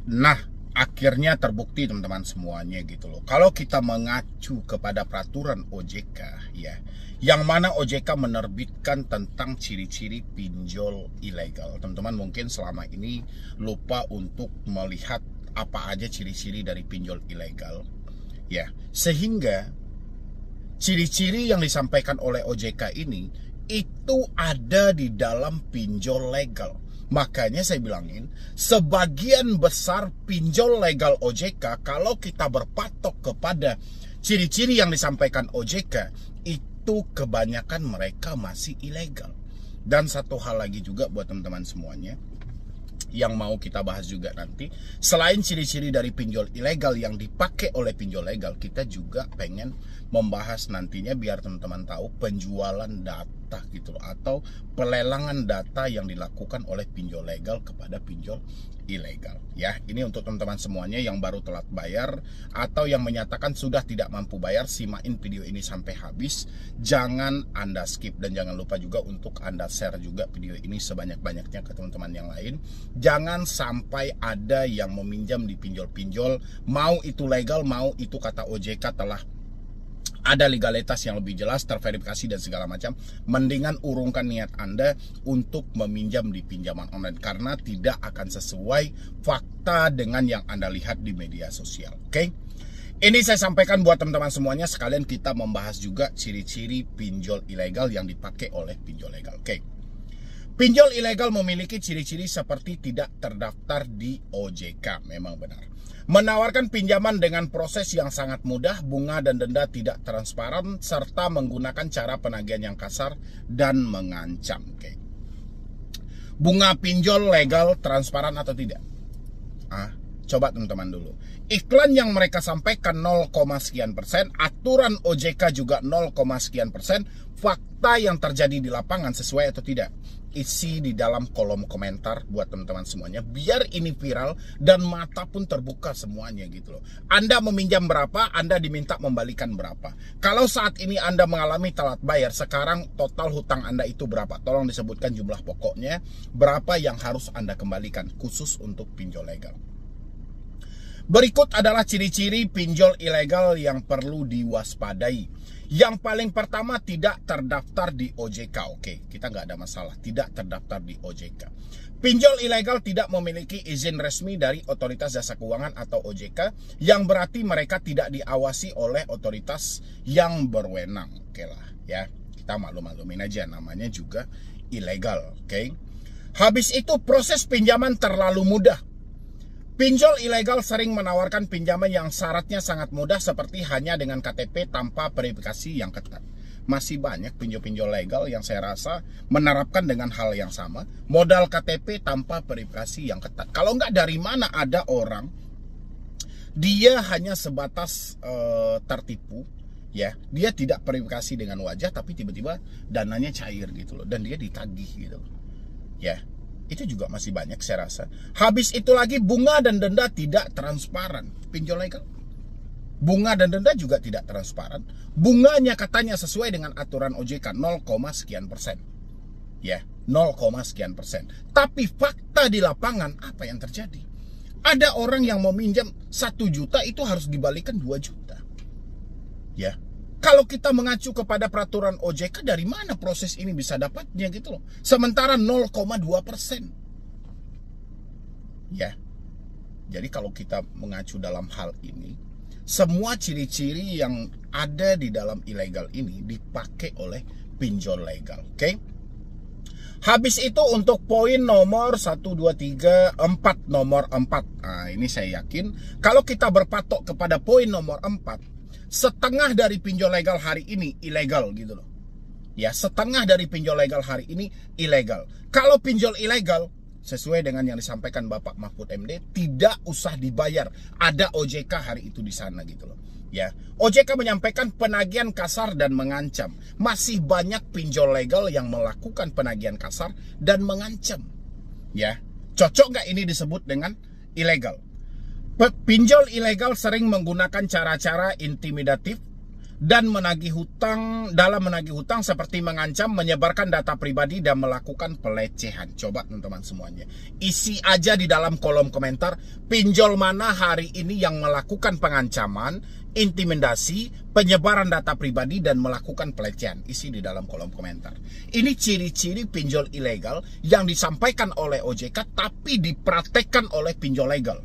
Nah, akhirnya terbukti teman-teman semuanya gitu loh. Kalau kita mengacu kepada peraturan OJK ya, yang mana OJK menerbitkan tentang ciri-ciri pinjol ilegal. Teman-teman mungkin selama ini lupa untuk melihat apa aja ciri-ciri dari pinjol ilegal. Ya, sehingga ciri-ciri yang disampaikan oleh OJK ini itu ada di dalam pinjol legal. Makanya saya bilangin, sebagian besar pinjol legal OJK, kalau kita berpatok kepada ciri-ciri yang disampaikan OJK, itu kebanyakan mereka masih ilegal. Dan satu hal lagi juga buat teman-teman semuanya, yang mau kita bahas juga nanti, selain ciri-ciri dari pinjol ilegal yang dipakai oleh pinjol legal, kita juga pengen membahas nantinya biar teman-teman tahu penjualan data gitu loh, atau pelelangan data yang dilakukan oleh pinjol legal kepada pinjol ilegal ya. Ini untuk teman-teman semuanya yang baru telat bayar atau yang menyatakan sudah tidak mampu bayar, simain video ini sampai habis, jangan Anda skip, dan jangan lupa juga untuk Anda share juga video ini sebanyak-banyaknya ke teman-teman yang lain. Jangan sampai ada yang meminjam di pinjol-pinjol, mau itu legal, mau itu kata OJK telah ada legalitas yang lebih jelas, terverifikasi dan segala macam, mendingan urungkan niat Anda untuk meminjam di pinjaman online, karena tidak akan sesuai fakta dengan yang Anda lihat di media sosial. Oke? Ini saya sampaikan buat teman-teman semuanya, sekalian kita membahas juga ciri-ciri pinjol ilegal yang dipakai oleh pinjol legal. Oke. Pinjol ilegal memiliki ciri-ciri seperti tidak terdaftar di OJK, memang benar. Menawarkan pinjaman dengan proses yang sangat mudah, bunga dan denda tidak transparan, serta menggunakan cara penagihan yang kasar dan mengancam. Oke. Bunga pinjol legal transparan atau tidak? Coba teman-teman dulu. Iklan yang mereka sampaikan 0, sekian persen, aturan OJK juga 0, sekian persen, fakta yang terjadi di lapangan sesuai atau tidak? Isi di dalam kolom komentar buat teman-teman semuanya, biar ini viral dan mata pun terbuka semuanya gitu loh. Anda meminjam berapa, Anda diminta membalikan berapa. Kalau saat ini Anda mengalami telat bayar, sekarang total hutang Anda itu berapa? Tolong disebutkan jumlah pokoknya, berapa yang harus Anda kembalikan khusus untuk pinjol legal. Berikut adalah ciri-ciri pinjol ilegal yang perlu diwaspadai. Yang paling pertama, tidak terdaftar di OJK. Oke, kita nggak ada masalah, tidak terdaftar di OJK. Pinjol ilegal tidak memiliki izin resmi dari Otoritas Jasa Keuangan atau OJK, yang berarti mereka tidak diawasi oleh otoritas yang berwenang. Oke lah ya, kita maklum-maklumin aja, namanya juga ilegal. Oke. Habis itu proses pinjaman terlalu mudah. Pinjol ilegal sering menawarkan pinjaman yang syaratnya sangat mudah, seperti hanya dengan KTP tanpa verifikasi yang ketat. Masih banyak pinjol-pinjol legal yang saya rasa menerapkan dengan hal yang sama, modal KTP tanpa verifikasi yang ketat. Kalau nggak, dari mana ada orang dia hanya sebatas tertipu ya, dia tidak verifikasi dengan wajah tapi tiba-tiba dananya cair gitu loh, dan dia ditagih gitu loh ya. Itu juga masih banyak saya rasa. Habis itu lagi, bunga dan denda tidak transparan. Pinjol legal, bunga dan denda juga tidak transparan. Bunganya katanya sesuai dengan aturan OJK 0, sekian persen. Ya, 0, sekian persen. Tapi fakta di lapangan apa yang terjadi? Ada orang yang mau minjam 1 juta itu harus dibalikan 2 juta. Ya. Kalau kita mengacu kepada peraturan OJK, dari mana proses ini bisa dapatnya gitu loh. Sementara 0,2%. Ya. Jadi kalau kita mengacu dalam hal ini, semua ciri-ciri yang ada di dalam ilegal ini dipakai oleh pinjol legal. Oke? Habis itu untuk poin nomor 1, 2, 3, 4, nomor 4. Nah, ini saya yakin kalau kita berpatok kepada poin nomor 4, setengah dari pinjol legal hari ini ilegal gitu loh. Ya, setengah dari pinjol legal hari ini ilegal. Kalau pinjol ilegal, sesuai dengan yang disampaikan Bapak Mahfud MD, tidak usah dibayar. Ada OJK hari itu di sana gitu loh. Ya, OJK menyampaikan penagihan kasar dan mengancam. Masih banyak pinjol legal yang melakukan penagihan kasar dan mengancam. Ya, cocok nggak ini disebut dengan ilegal? Pinjol ilegal sering menggunakan cara-cara intimidatif dan menagih hutang, dalam menagih hutang seperti mengancam, menyebarkan data pribadi dan melakukan pelecehan. Coba teman-teman semuanya, isi aja di dalam kolom komentar, pinjol mana hari ini yang melakukan pengancaman, intimidasi, penyebaran data pribadi dan melakukan pelecehan. Isi di dalam kolom komentar. Ini ciri-ciri pinjol ilegal yang disampaikan oleh OJK tapi dipraktekkan oleh pinjol legal.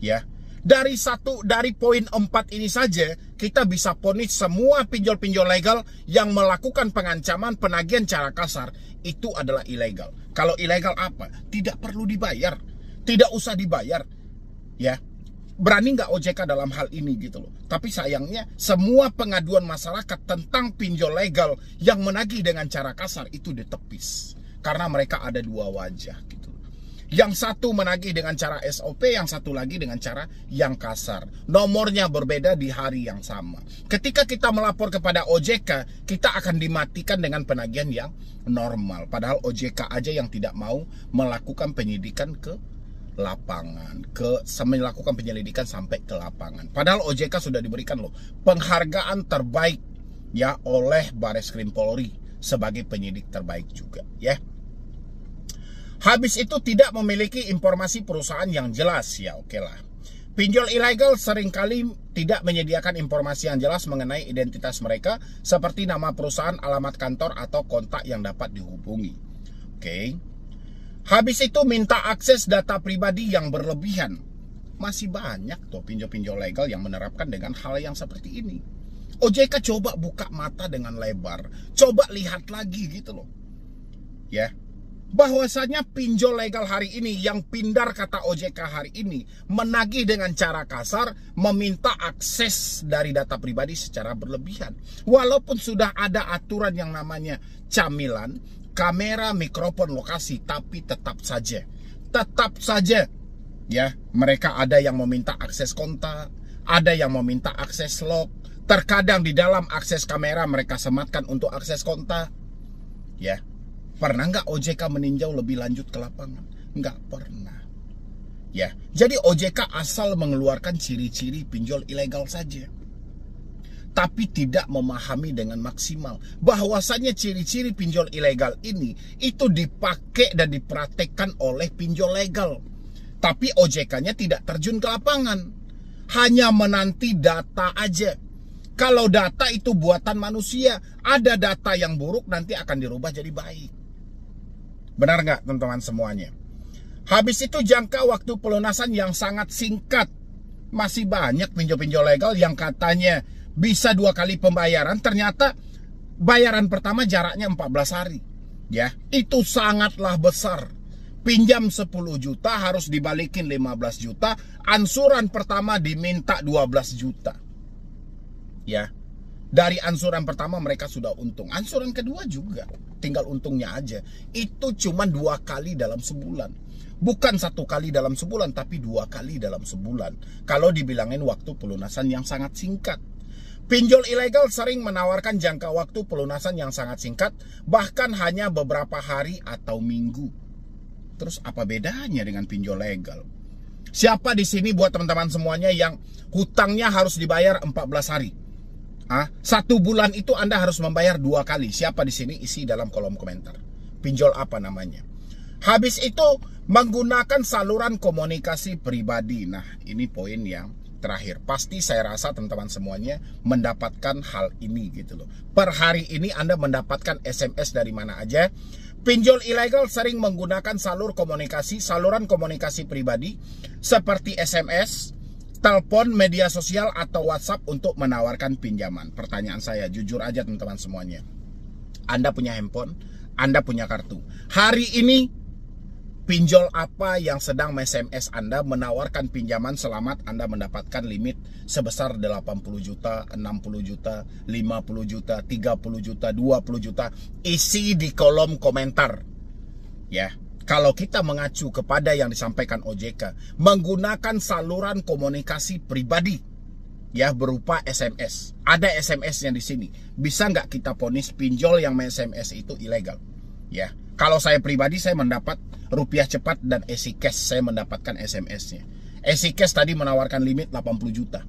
Ya. Dari poin 4 ini saja kita bisa vonis semua pinjol-pinjol legal yang melakukan pengancaman, penagihan cara kasar itu adalah ilegal. Kalau ilegal apa? Tidak perlu dibayar, tidak usah dibayar, ya. Berani nggak OJK dalam hal ini gitu loh. Tapi sayangnya semua pengaduan masyarakat tentang pinjol legal yang menagih dengan cara kasar itu ditepis karena mereka ada dua wajah gitu. Yang satu menagih dengan cara SOP, yang satu lagi dengan cara yang kasar. Nomornya berbeda di hari yang sama. Ketika kita melapor kepada OJK, kita akan dimatikan dengan penagihan yang normal. Padahal OJK aja yang tidak mau melakukan penyidikan ke lapangan, melakukan penyelidikan sampai ke lapangan. Padahal OJK sudah diberikan loh penghargaan terbaik ya oleh Bareskrim Polri sebagai penyidik terbaik juga ya. Habis itu tidak memiliki informasi perusahaan yang jelas, ya oke lah. Pinjol ilegal seringkali tidak menyediakan informasi yang jelas mengenai identitas mereka, seperti nama perusahaan, alamat kantor, atau kontak yang dapat dihubungi. Oke. Habis itu minta akses data pribadi yang berlebihan. Masih banyak tuh pinjol-pinjol legal yang menerapkan dengan hal yang seperti ini. OJK coba buka mata dengan lebar. Coba lihat lagi gitu loh. Ya. Bahwasanya pinjol legal hari ini yang pindar kata OJK hari ini menagih dengan cara kasar, meminta akses dari data pribadi secara berlebihan. Walaupun sudah ada aturan yang namanya camilan, kamera, mikrofon, lokasi, tapi tetap saja ya, mereka ada yang meminta akses kontak, ada yang meminta akses log. Terkadang di dalam akses kamera mereka sematkan untuk akses kontak. Ya. Pernah nggak OJK meninjau lebih lanjut ke lapangan? Nggak pernah. Ya, jadi OJK asal mengeluarkan ciri-ciri pinjol ilegal saja. Tapi tidak memahami dengan maksimal bahwasannya ciri-ciri pinjol ilegal ini itu dipakai dan dipraktekkan oleh pinjol legal. Tapi OJK-nya tidak terjun ke lapangan. Hanya menanti data aja. Kalau data itu buatan manusia, ada data yang buruk nanti akan dirubah jadi baik. Benar nggak teman-teman semuanya? Habis itu jangka waktu pelunasan yang sangat singkat. Masih banyak pinjol-pinjol legal yang katanya bisa 2 kali pembayaran. Ternyata bayaran pertama jaraknya 14 hari. Ya, itu sangatlah besar. Pinjam 10 juta harus dibalikin 15 juta. Ansuran pertama diminta 12 juta. Ya. Dari ansuran pertama mereka sudah untung. Ansuran kedua juga. Tinggal untungnya aja. Itu cuma 2 kali dalam sebulan. Bukan 1 kali dalam sebulan, tapi 2 kali dalam sebulan. Kalau dibilangin waktu pelunasan yang sangat singkat. Pinjol ilegal sering menawarkan jangka waktu pelunasan yang sangat singkat. Bahkan hanya beberapa hari atau minggu. Terus apa bedanya dengan pinjol legal? Siapa di sini buat teman-teman semuanya yang hutangnya harus dibayar 14 hari? 1 bulan itu Anda harus membayar 2 kali. Siapa di sini? Isi dalam kolom komentar. Pinjol apa namanya? Habis itu menggunakan saluran komunikasi pribadi. Nah, ini poin yang terakhir. Pasti saya rasa teman-teman semuanya mendapatkan hal ini gitu loh. Per hari ini Anda mendapatkan SMS dari mana aja. Pinjol ilegal sering menggunakan saluran komunikasi pribadi seperti SMS, telepon, media sosial, atau WhatsApp untuk menawarkan pinjaman. Pertanyaan saya, jujur aja teman-teman semuanya. Anda punya handphone, Anda punya kartu. Hari ini, pinjol apa yang sedang SMS Anda menawarkan pinjaman selamat Anda mendapatkan limit sebesar 80 juta, 60 juta, 50 juta, 30 juta, 20 juta. Isi di kolom komentar. Ya. Kalau kita mengacu kepada yang disampaikan OJK, menggunakan saluran komunikasi pribadi, ya berupa SMS. Ada SMS-nya di sini. Bisa nggak kita vonis pinjol yang SMS itu ilegal? Ya, kalau saya pribadi saya mendapat rupiah cepat dan EasyCash saya mendapatkan SMS-nya. EasyCash tadi menawarkan limit 80 juta.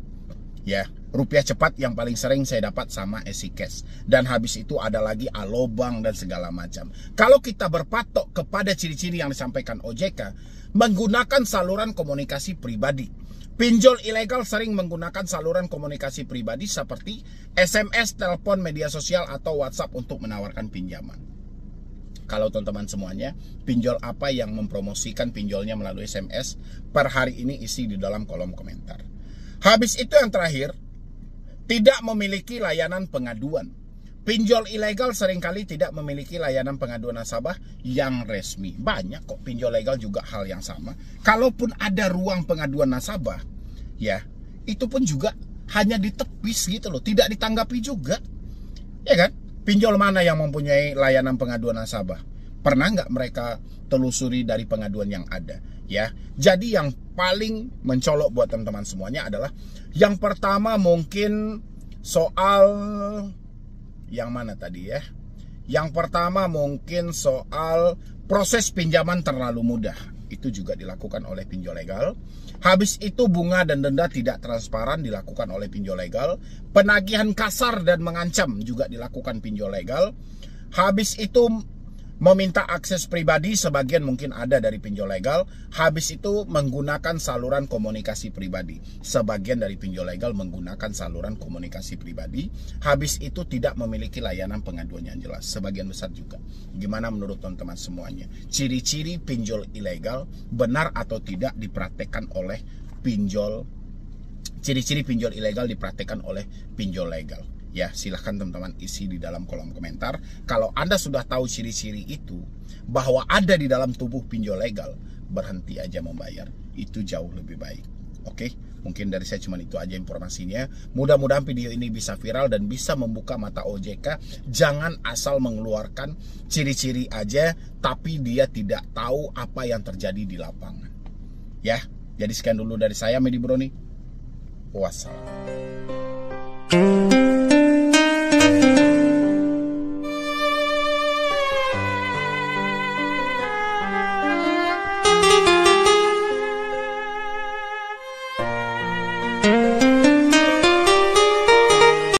Ya, Rupiah cepat yang paling sering saya dapat sama EasyCash. Dan habis itu ada lagi Alobank dan segala macam. Kalau kita berpatok kepada ciri-ciri yang disampaikan OJK, menggunakan saluran komunikasi pribadi. Pinjol ilegal sering menggunakan saluran komunikasi pribadi seperti SMS, telepon, media sosial, atau WhatsApp untuk menawarkan pinjaman. Kalau teman-teman semuanya, pinjol apa yang mempromosikan pinjolnya melalui SMS per hari ini, isi di dalam kolom komentar. Habis itu yang terakhir, tidak memiliki layanan pengaduan. Pinjol ilegal seringkali tidak memiliki layanan pengaduan nasabah yang resmi. Banyak kok pinjol legal juga hal yang sama. Kalaupun ada ruang pengaduan nasabah, ya, itu pun juga hanya ditepis gitu loh, tidak ditanggapi juga. Ya kan? Pinjol mana yang mempunyai layanan pengaduan nasabah? Pernah nggak mereka telusuri dari pengaduan yang ada? Ya, jadi yang paling mencolok buat teman-teman semuanya adalah yang pertama mungkin soal yang mana tadi ya? Yang pertama mungkin soal proses pinjaman terlalu mudah. Itu juga dilakukan oleh pinjol legal. Habis itu bunga dan denda tidak transparan dilakukan oleh pinjol legal. Penagihan kasar dan mengancam juga dilakukan pinjol legal. Habis itu meminta akses pribadi, sebagian mungkin ada dari pinjol legal. Habis itu menggunakan saluran komunikasi pribadi. Sebagian dari pinjol legal menggunakan saluran komunikasi pribadi. Habis itu tidak memiliki layanan pengaduan yang jelas. Sebagian besar juga. Gimana menurut teman-teman semuanya? Ciri-ciri pinjol ilegal benar atau tidak dipraktekkan oleh pinjol? Ciri-ciri pinjol ilegal dipraktekkan oleh pinjol legal. Ya, silahkan teman-teman isi di dalam kolom komentar. Kalau Anda sudah tahu ciri-ciri itu, bahwa ada di dalam tubuh pinjol legal, berhenti aja membayar. Itu jauh lebih baik. Oke, mungkin dari saya cuma itu aja informasinya. Mudah-mudahan video ini bisa viral dan bisa membuka mata OJK. Jangan asal mengeluarkan ciri-ciri aja, tapi dia tidak tahu apa yang terjadi di lapangan. Ya, jadi sekian dulu dari saya, Medi Broni. Wassalam.